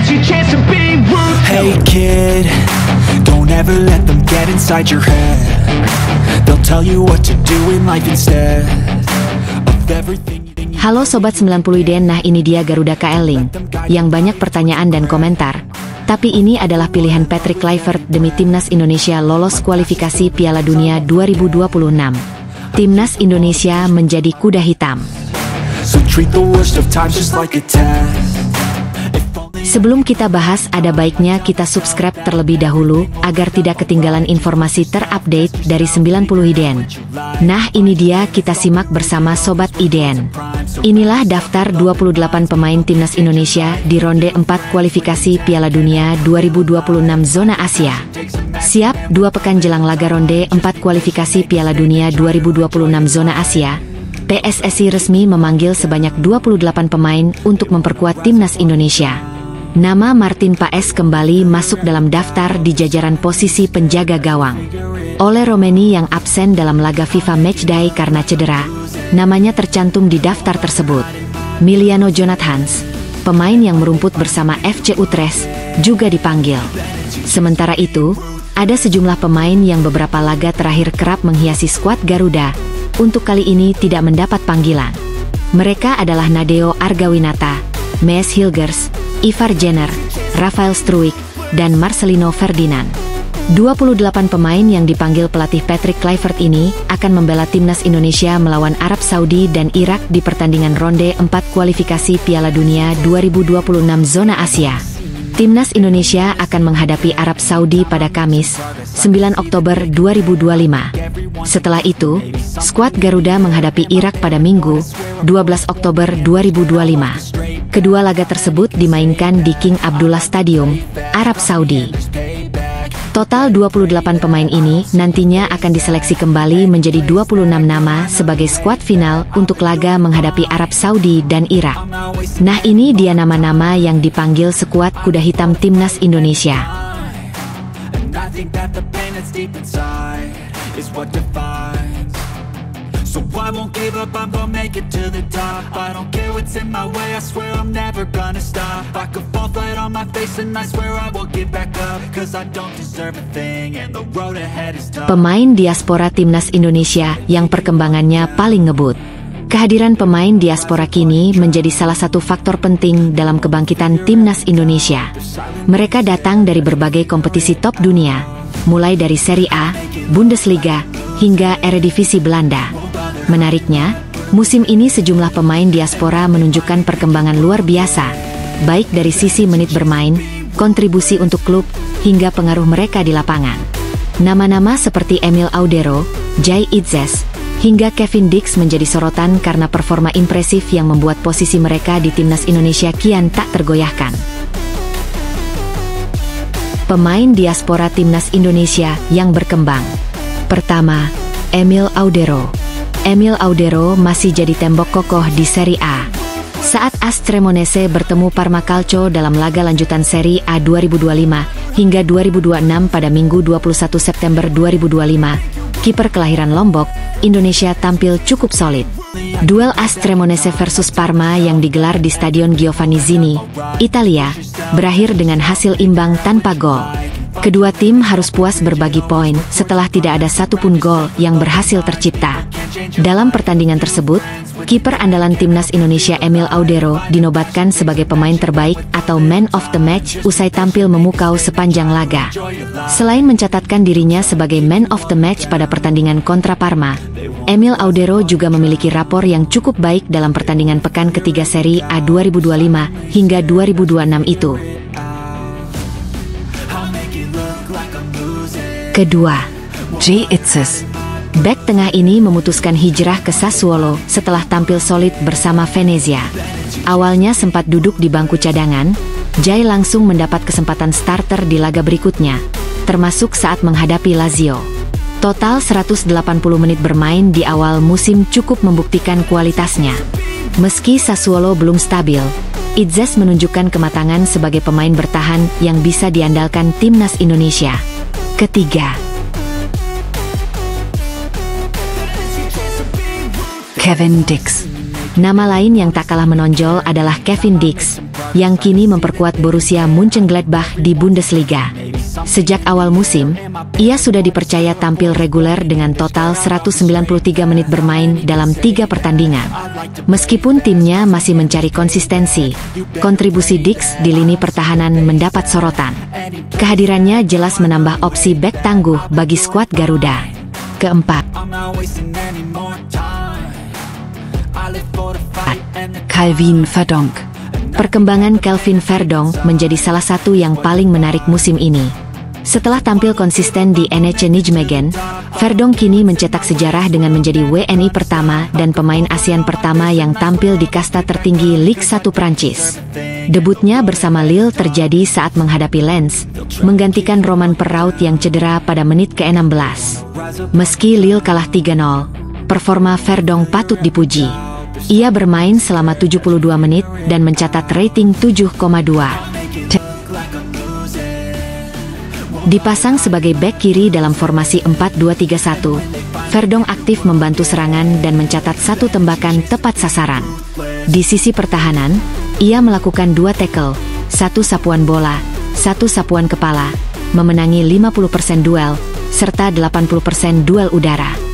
your chance to be ruthless. Hey kid, don't ever let them get inside your head. They'll tell you what to do in life instead of everything. Halo Sobat 90 IDN, nah ini dia Garuda KL Link, yang banyak pertanyaan dan komentar. Tapi ini adalah pilihan Patrick Kluivert demi Timnas Indonesia lolos kualifikasi Piala Dunia 2026. Timnas Indonesia menjadi kuda hitam. So treat the worst of times just like a test. Sebelum kita bahas, ada baiknya kita subscribe terlebih dahulu, agar tidak ketinggalan informasi terupdate dari 90 IDN. Nah ini dia, kita simak bersama Sobat IDN. Inilah daftar 28 pemain Timnas Indonesia di ronde 4 kualifikasi Piala Dunia 2026 zona Asia. Siap, 2 pekan jelang laga ronde 4 kualifikasi Piala Dunia 2026 zona Asia, PSSI resmi memanggil sebanyak 28 pemain untuk memperkuat Timnas Indonesia. Nama Martin Paes kembali masuk dalam daftar di jajaran posisi penjaga gawang. Oleh Romeni yang absen dalam laga FIFA Matchday karena cedera, namanya tercantum di daftar tersebut. Miliano Jonathans, pemain yang merumput bersama FC Utrecht, juga dipanggil. Sementara itu, ada sejumlah pemain yang beberapa laga terakhir kerap menghiasi skuad Garuda, untuk kali ini tidak mendapat panggilan. Mereka adalah Nadeo Argawinata, Mees Hilgers, Ivar Jenner, Rafael Struijk, dan Marcelino Ferdinand. 28 pemain yang dipanggil pelatih Patrick Kluivert ini akan membela Timnas Indonesia melawan Arab Saudi dan Irak di pertandingan ronde 4 kualifikasi Piala Dunia 2026 zona Asia. Timnas Indonesia akan menghadapi Arab Saudi pada Kamis, 9 Oktober 2025. Setelah itu, skuad Garuda menghadapi Irak pada Minggu, 12 Oktober 2025. Kedua laga tersebut dimainkan di King Abdullah Stadium, Arab Saudi. Total 28 pemain ini nantinya akan diseleksi kembali menjadi 26 nama sebagai skuad final untuk laga menghadapi Arab Saudi dan Irak. Nah ini dia nama-nama yang dipanggil skuad kuda hitam Timnas Indonesia. So I won't give up, I'm gonna make it to the top. I don't care what's in my way, I swear I'm never gonna stop. I could fall flat on my face and I swear I will get back up. Cause I don't deserve a thing and the road ahead is tough. Pemain diaspora Timnas Indonesia yang perkembangannya paling ngebut. Kehadiran pemain diaspora kini menjadi salah satu faktor penting dalam kebangkitan Timnas Indonesia. Mereka datang dari berbagai kompetisi top dunia, mulai dari Serie A, Bundesliga, hingga Eredivisie Belanda. Menariknya, musim ini sejumlah pemain diaspora menunjukkan perkembangan luar biasa, baik dari sisi menit bermain, kontribusi untuk klub, hingga pengaruh mereka di lapangan. Nama-nama seperti Emil Audero, Jai Itzes, hingga Kevin Dix menjadi sorotan karena performa impresif yang membuat posisi mereka di Timnas Indonesia kian tak tergoyahkan. Pemain diaspora Timnas Indonesia yang berkembang. Pertama, Emil Audero. Emil Audero masih jadi tembok kokoh di Serie A. Saat AS Cremonese bertemu Parma Calcio dalam laga lanjutan Serie A 2025 hingga 2026 pada Minggu 21 September 2025, kiper kelahiran Lombok, Indonesia tampil cukup solid. Duel AS Cremonese versus Parma yang digelar di Stadion Giovanni Zini, Italia, berakhir dengan hasil imbang tanpa gol. Kedua tim harus puas berbagi poin setelah tidak ada satupun gol yang berhasil tercipta. Dalam pertandingan tersebut, kiper andalan Timnas Indonesia Emil Audero dinobatkan sebagai pemain terbaik atau Man of the Match usai tampil memukau sepanjang laga. Selain mencatatkan dirinya sebagai Man of the Match pada pertandingan kontra Parma, Emil Audero juga memiliki rapor yang cukup baik dalam pertandingan pekan ketiga Serie A 2025 hingga 2026 itu. Kedua, Jai Itzes. Bek tengah ini memutuskan hijrah ke Sassuolo setelah tampil solid bersama Venezia. Awalnya sempat duduk di bangku cadangan, Jai langsung mendapat kesempatan starter di laga berikutnya, termasuk saat menghadapi Lazio. Total 180 menit bermain di awal musim cukup membuktikan kualitasnya. Meski Sassuolo belum stabil, Itzes menunjukkan kematangan sebagai pemain bertahan yang bisa diandalkan Timnas Indonesia. Ketiga, Kevin Dix. Nama lain yang tak kalah menonjol adalah Kevin Dix. yang kini memperkuat Borussia Mönchengladbach di Bundesliga. Sejak awal musim, ia sudah dipercaya tampil reguler dengan total 193 menit bermain dalam 3 pertandingan. Meskipun timnya masih mencari konsistensi, kontribusi Dix di lini pertahanan mendapat sorotan. Kehadirannya jelas menambah opsi bek tangguh bagi skuad Garuda. Keempat, Calvin Verdonk. perkembangan Calvin Verdonk menjadi salah satu yang paling menarik musim ini. Setelah tampil konsisten di NEC Nijmegen, Verdonk kini mencetak sejarah dengan menjadi WNI pertama dan pemain ASEAN pertama yang tampil di kasta tertinggi Ligue 1 Prancis. Debutnya bersama Lille terjadi saat menghadapi Lens, menggantikan Romain Perrault yang cedera pada menit ke-16. Meski Lille kalah 3-0, performa Verdonk patut dipuji. Ia bermain selama 72 menit dan mencatat rating 7,2. Dipasang sebagai bek kiri dalam formasi 4-2-3-1, Verdonk aktif membantu serangan dan mencatat 1 tembakan tepat sasaran. Di sisi pertahanan, ia melakukan 2 tackle, 1 sapuan bola, 1 sapuan kepala, memenangi 50% duel, serta 80% duel udara.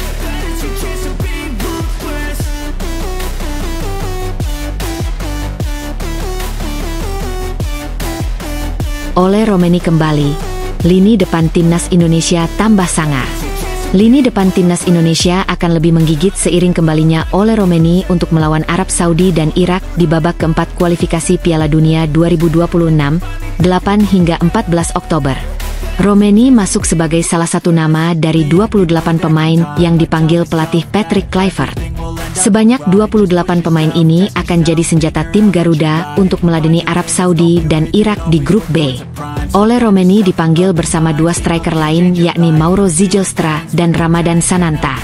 Ole Romeni kembali, lini depan timnas Indonesia tambah sangar. Lini depan timnas Indonesia akan lebih menggigit seiring kembalinya Ole Romeni untuk melawan Arab Saudi dan Irak di babak keempat kualifikasi Piala Dunia 2026, 8 hingga 14 Oktober. Romeni masuk sebagai salah satu nama dari 28 pemain yang dipanggil pelatih Patrick Kluivert. Sebanyak 28 pemain ini akan jadi senjata tim Garuda untuk meladeni Arab Saudi dan Irak di grup B. Ole Romeni dipanggil bersama 2 striker lain yakni Mauro Zijlstra dan Ramadan Sananta.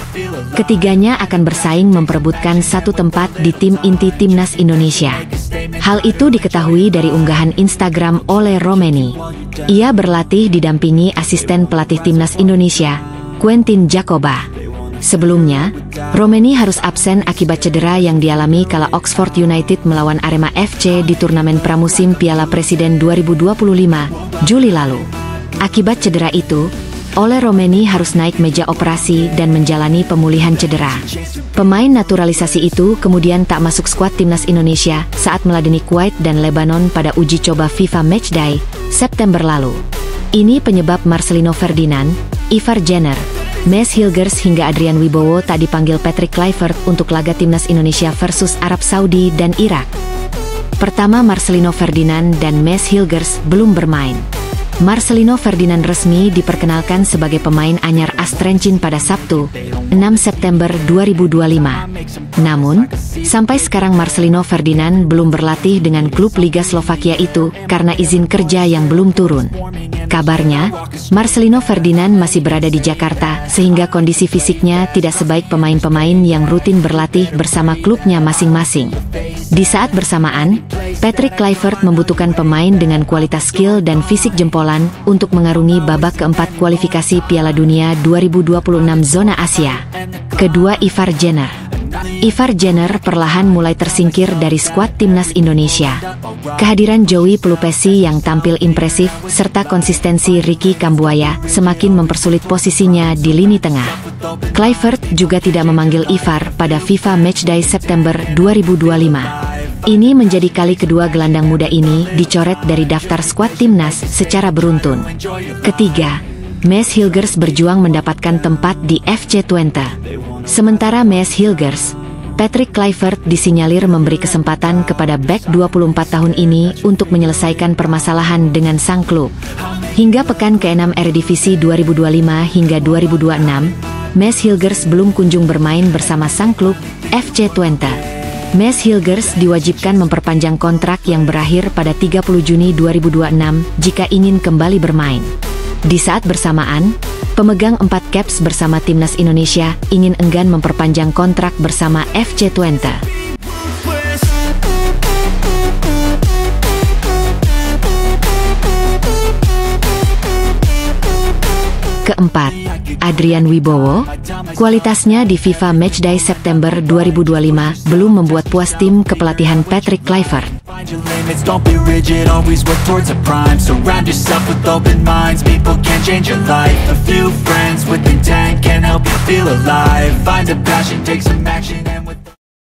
Ketiganya akan bersaing memperebutkan 1 tempat di tim inti timnas Indonesia. Hal itu diketahui dari unggahan Instagram Ole Romeni. Ia berlatih didampingi asisten pelatih timnas Indonesia, Quentin Jacoba. Sebelumnya, Romeni harus absen akibat cedera yang dialami kala Oxford United melawan Arema FC di turnamen pramusim Piala Presiden 2025, Juli lalu. Akibat cedera itu, Ole Romeni harus naik meja operasi dan menjalani pemulihan cedera. Pemain naturalisasi itu kemudian tak masuk skuad timnas Indonesia saat meladeni Kuwait dan Lebanon pada uji coba FIFA Matchday, September lalu. Ini penyebab Marcelino Ferdinand, Ivar Jenner, Mes Hilgers hingga Adrian Wibowo tak dipanggil Patrick Kluivert untuk laga timnas Indonesia versus Arab Saudi dan Irak. Pertama, Marcelino Ferdinand dan Mes Hilgers belum bermain. Marcelino Ferdinand resmi diperkenalkan sebagai pemain anyar AS Trenčín pada Sabtu, 6 September 2025. Namun, sampai sekarang Marcelino Ferdinand belum berlatih dengan klub Liga Slovakia itu karena izin kerja yang belum turun. Kabarnya, Marcelino Ferdinand masih berada di Jakarta sehingga kondisi fisiknya tidak sebaik pemain-pemain yang rutin berlatih bersama klubnya masing-masing. Di saat bersamaan, Patrick Kluivert membutuhkan pemain dengan kualitas skill dan fisik jempolan untuk mengarungi babak keempat kualifikasi Piala Dunia 2026 zona Asia. Kedua, Ivar Jenner. Ivar Jenner perlahan mulai tersingkir dari skuad timnas Indonesia. Kehadiran Joey Pelupesi yang tampil impresif serta konsistensi Ricky Kambuaya semakin mempersulit posisinya di lini tengah. Kluivert juga tidak memanggil Ivar pada FIFA Matchday September 2025. Ini menjadi kali kedua gelandang muda ini dicoret dari daftar skuad timnas secara beruntun. Ketiga, Mes Hilgers berjuang mendapatkan tempat di FC Twente. Sementara Mes Hilgers, Patrick Kluivert disinyalir memberi kesempatan kepada bek 24 tahun ini untuk menyelesaikan permasalahan dengan sang klub. Hingga pekan ke-6 Eredivisie 2025 hingga 2026, Mes Hilgers belum kunjung bermain bersama sang klub, FC Twente. Mes Hilgers diwajibkan memperpanjang kontrak yang berakhir pada 30 Juni 2026 jika ingin kembali bermain. Di saat bersamaan, pemegang 4 caps bersama timnas Indonesia ingin enggan memperpanjang kontrak bersama FC Twente. Keempat, Adrian Wibowo, kualitasnya di FIFA Matchday September 2025 belum membuat puas tim kepelatihan Patrick Kluivert. Find your limits, don't be rigid, always work towards a prime. Surround yourself with open minds, people can change your life. A few friends with intent can help you feel alive. Find a passion, take some action, and with